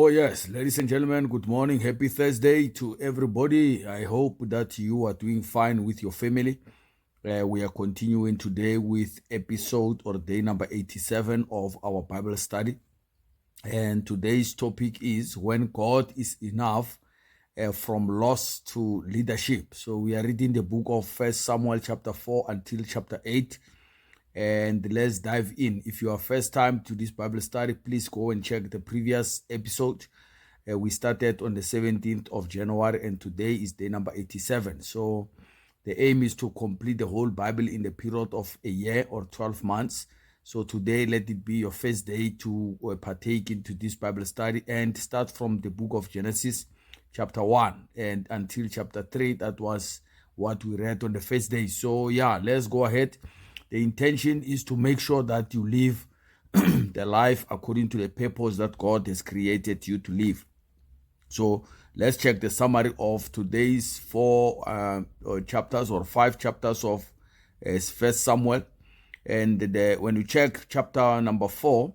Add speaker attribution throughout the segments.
Speaker 1: Oh, yes, ladies and gentlemen, good morning. Happy Thursday to everybody. I hope that you are doing fine with your family. We are continuing today with episode or day number 87 of our Bible study. And today's topic is when God is enough, from loss to leadership. So we are reading the book of First Samuel chapter 4 until chapter 8. And let's dive in. If you are first time to this Bible study, please go and check the previous episode. We started on the 17th of January and today is day number 87. So the aim is to complete the whole Bible in the period of a year or 12 months. So today, let it be your first day to partake into this Bible study and start from the book of Genesis chapter 1 and until chapter 3. That was what we read on the first day. So yeah, let's go ahead. The intention is to make sure that you live the life according to the purpose that God has created you to live. So let's check the summary of today's four chapters or 5 chapters of First Samuel. And when you check chapter number 4,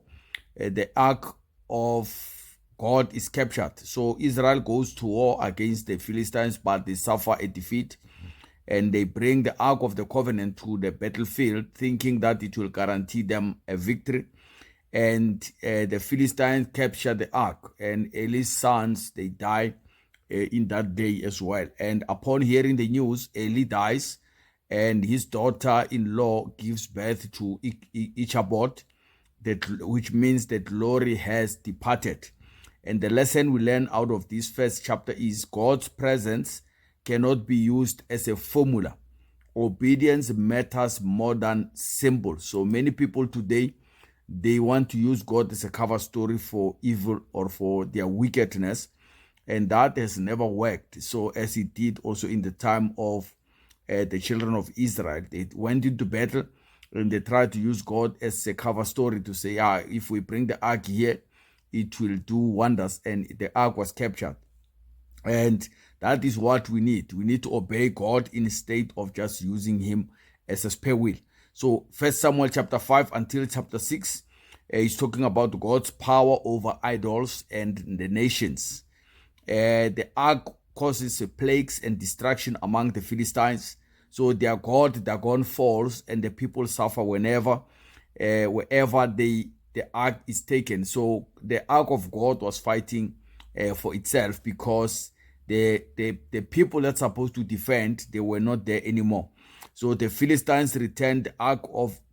Speaker 1: the ark of God is captured. So Israel goes to war against the Philistines, but they suffer a defeat. And they bring the Ark of the Covenant to the battlefield, thinking that it will guarantee them a victory. And the Philistines capture the Ark, and Eli's sons, they die in that day as well. And upon hearing the news, Eli dies, and his daughter-in-law gives birth to Ichabod, which means that glory has departed. And the lesson we learn out of this first chapter is God's presence cannot be used as a formula. Obedience matters more than symbols. So many people today, they want to use God as a cover story for evil or for their wickedness, and that has never worked. So as it did also in the time of the children of Israel, they went into battle and they tried to use God as a cover story to say, if we bring the ark here, it will do wonders, and the ark was captured. And that is what we need. We need to obey God instead of just using him as a spare wheel. So First Samuel chapter 5 until chapter 6 is talking about God's power over idols and the nations. The ark causes plagues and destruction among the Philistines. So their god Dagon falls, and the people suffer wherever the ark is taken. So the ark of God was fighting for itself, because the people that's supposed to defend, they were not there anymore. So the Philistines returned the ark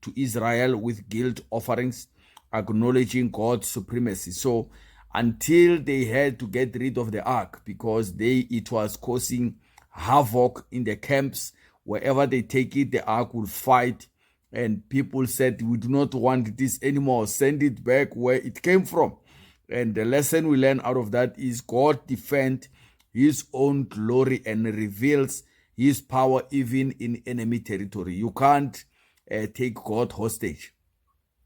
Speaker 1: to Israel with guilt offerings, acknowledging God's supremacy. So until they had to get rid of the ark, because it was causing havoc in the camps. Wherever they take it, the ark will fight, and people said, we do not want this anymore, send it back where it came from. And the lesson we learn out of that is God defends his own glory and reveals his power even in enemy territory. You can't take God hostage.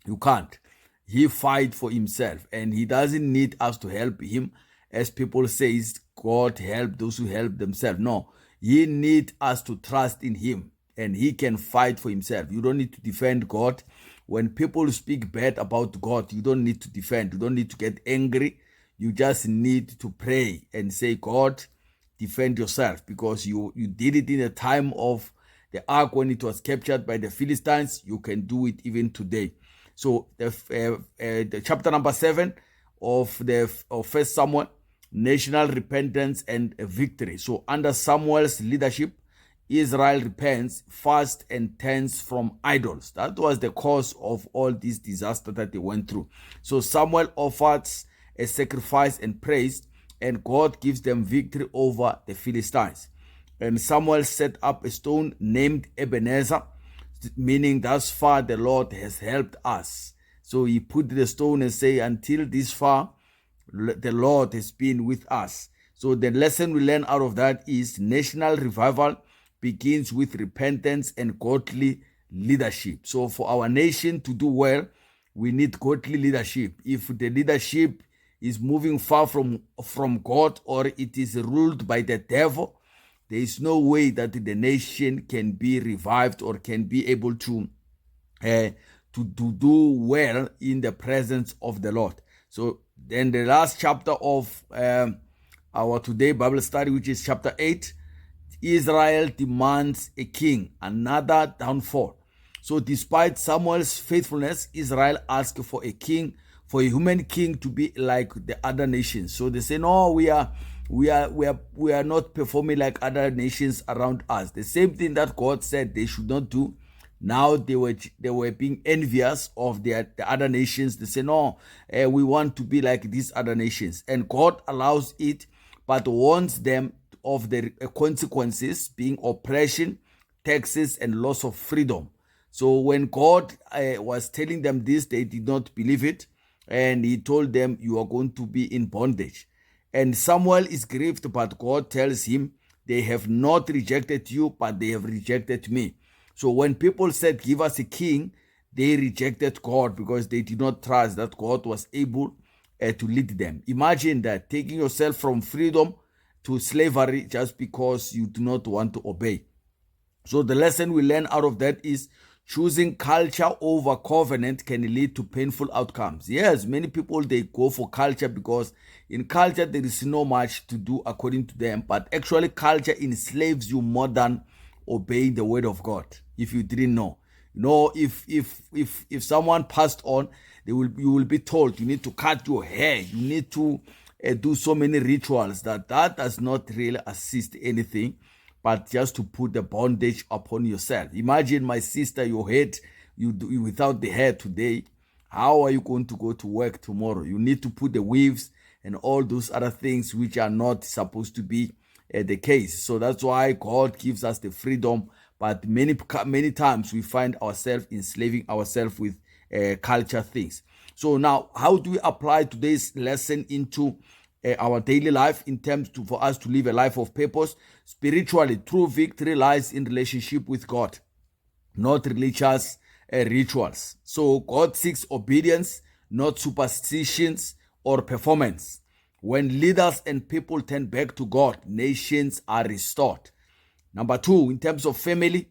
Speaker 1: You can't. He fight for himself, and he doesn't need us to help him. As people say, God help those who help themselves. No, he needs us to trust in him, and he can fight for himself. You don't need to defend God. When people speak bad about God, you don't need to defend. You don't need to get angry. You just need to pray and say, God, defend yourself, because you did it in a time of the ark when it was captured by the Philistines. You can do it even today. So the chapter number 7 of First Samuel, national repentance and victory. So under Samuel's leadership, Israel repents, fasts, and turns from idols. That was the cause of all this disaster that they went through. So Samuel offers a sacrifice and praise, and God gives them victory over the Philistines. And Samuel set up a stone named Ebenezer, meaning thus far the Lord has helped us. So he put the stone and say, until this far, the Lord has been with us. So the lesson we learn out of that is national revival begins with repentance and godly leadership. So for our nation to do well, we need godly leadership. If the leadership is moving far from God, or it is ruled by the devil, there is no way that the nation can be revived or can be able to do well in the presence of the Lord. So Then the last chapter of our today Bible study, which is chapter 8, Israel demands a king, another downfall. So despite Samuel's faithfulness, Israel asked for a king, for a human king to be like the other nations. So they say, no, we are not performing like other nations around us. The same thing that God said they should not do. Now they were being envious of the other nations. They say, no, we want to be like these other nations. And God allows it, but warns them of the consequences, being oppression, taxes, and loss of freedom. So when God was telling them this, they did not believe it. And he told them, you are going to be in bondage. And Samuel is grieved, but God tells him, they have not rejected you, but they have rejected me. So when people said, give us a king, they rejected God because they did not trust that God was able to lead them. Imagine that, taking yourself from freedom to slavery just because you do not want to obey. So the lesson we learn out of that is choosing culture over covenant can lead to painful outcomes. Yes, many people, they go for culture because in culture there is no much to do according to them, but actually culture enslaves you more than obeying the word of God. If you didn't know, if someone passed on, you will be told you need to cut your hair, you need to do so many rituals that does not really assist anything, but just to put the bondage upon yourself. Imagine, my sister, your head, you without the hair today, how are you going to go to work tomorrow? You need to put the weaves and all those other things which are not supposed to be the case. So that's why God gives us the freedom, but many times we find ourselves enslaving ourselves with culture things. So now, how do we apply today's lesson into our daily life in terms for us to live a life of purpose? Spiritually, true victory lies in relationship with God, not religious rituals. So God seeks obedience, not superstitions or performance. When leaders and people turn back to God, nations are restored. Number 2, in terms of family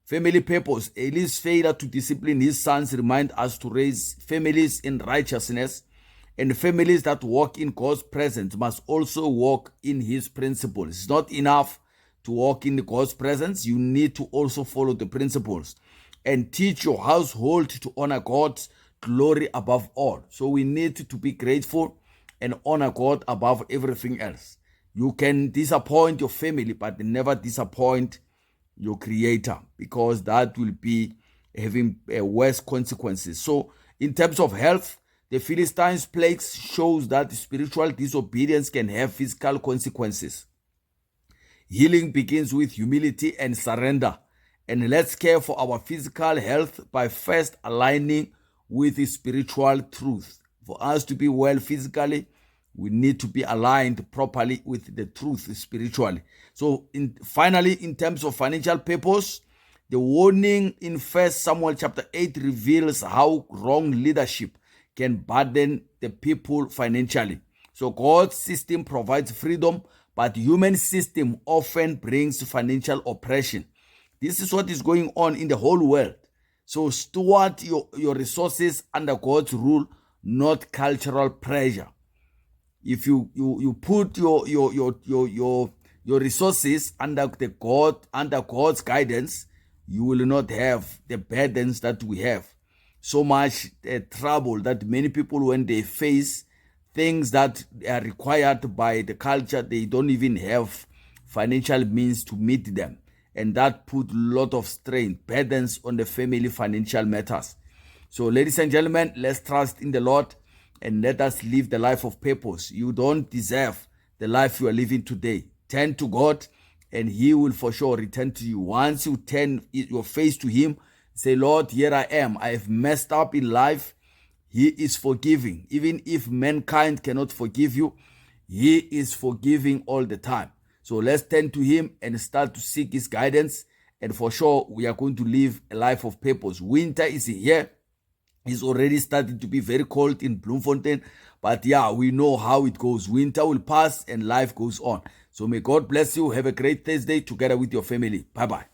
Speaker 1: purpose, Eli's failure to discipline his sons remind us to raise families in righteousness, and families that walk in God's presence must also walk in his principles. It's not enough to walk in God's presence. You need to also follow the principles and teach your household to honor God's glory above all. So we need to be grateful and honor God above everything else. You can disappoint your family, but never disappoint your creator, because that will be having worse consequences. So in terms of health, the Philistines' plagues shows that spiritual disobedience can have physical consequences. Healing begins with humility and surrender. And let's care for our physical health by first aligning with the spiritual truth. For us to be well physically, we need to be aligned properly with the truth spiritually. So finally, in terms of financial purpose, the warning in 1 Samuel chapter 8 reveals how wrong leadership can burden the people financially. So God's system provides freedom, but human system often brings financial oppression. This is what is going on in the whole world. So steward your resources under God's rule, not cultural pressure. If you put your resources under God's guidance, you will not have the burdens that we have. So much trouble that many people, when they face things that are required by the culture, they don't even have financial means to meet them. And that put a lot of strain, burdens on the family financial matters. So ladies and gentlemen, let's trust in the Lord and let us live the life of purpose. You don't deserve the life you are living today. Turn to God and he will for sure return to you. Once you turn your face to him, say, Lord, here I am. I have messed up in life. He is forgiving. Even if mankind cannot forgive you, he is forgiving all the time. So let's turn to him and start to seek his guidance. And for sure, we are going to live a life of purpose. Winter is here. It's already starting to be very cold in Bloemfontein. But yeah, we know how it goes. Winter will pass and life goes on. So may God bless you. Have a great Thursday together with your family. Bye-bye.